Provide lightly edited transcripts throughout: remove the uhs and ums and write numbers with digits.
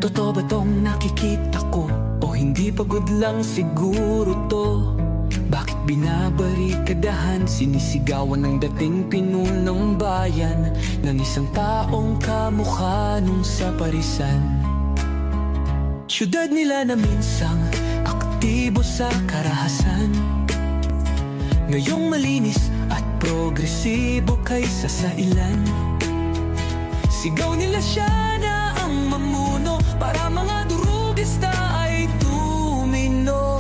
Totoo ba tong nakikita ko? O hindi pagod lang siguro to? Bakit binabarikadahan, sinisigawan ng dating pinunong bayan ng isang taong kamukha nung sa parisan? Syudad nila na minsang aktibo sa karahasan, ngayong malinis at progresibo kaysa sa ilan. Sigaw nila siya na ang mamuno, para mga durugista ay tumino.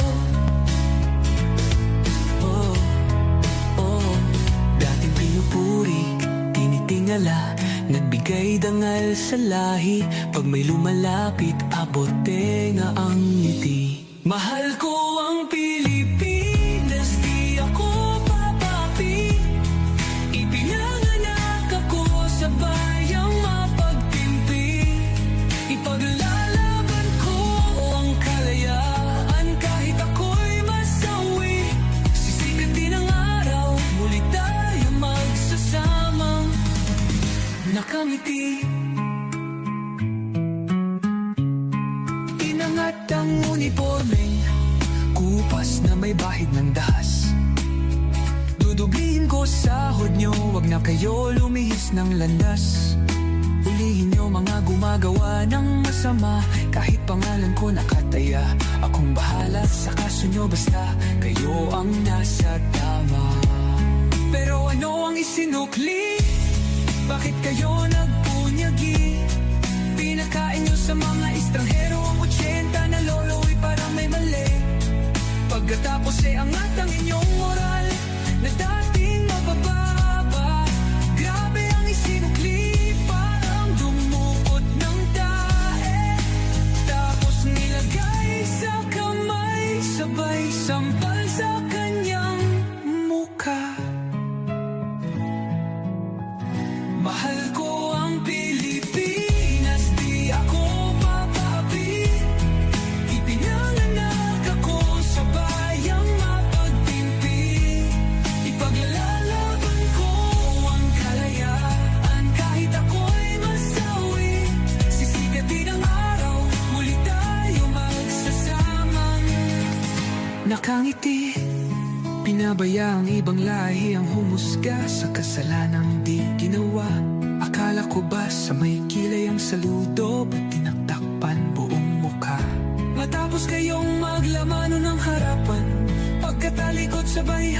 Dating pinupuri, tinitingala, nagbigay dangal sa lahi. Pag may lumalapit, abot tenga ang ngiti. Mahal ko ang Pilipinas, di ako papapi. Ipinanganak ako sa bayang mapagtimpi. Ipaglalaban ko ang kalayaan kahit ako'y masawi. Sisikat din ang araw, muli tayo magsasamang nakangiti. Inangat ang uniformeng kupas na may bahid ng dahas. Dudublihin ko sahod nyo, wag na kayo lumihis ng landas. Ulihin nyo mga gumagawa ng masama, kahit pangalan ko nakataya. Akong bahala sa kaso nyo, basta kayo ang nasa tama. Pero ano ang isinukli? Bakit kayo nagpunyagi? Pinakain nyo sa mga estranghero ang 80 na lolo'y parang may mali. Pagkatapos angat ang inyong moral na dating mabababa. Grabe ang isinukli, parang dumukot ng tae. Tapos nilagay sa kamay, sabay sampal sa kanyang mukha. Mahal ko ang Pilipinas, di ako papapi. Ipinanganak ako sa bayang mapagtimpi. Ipaglalaban ko ang kalayaan kahit ako'y masawi. Sisikat din ang araw, muli tayo magsasamang nakangiti. Pinabaya ang ibang lahi ang humusga sa kasalanang di ginawa. Akala ko ba sa may kilay ang saludo, ba't tinaktakpan buong mukha? Matapos kayong maglamano ng harapan, pagkatalikod sabay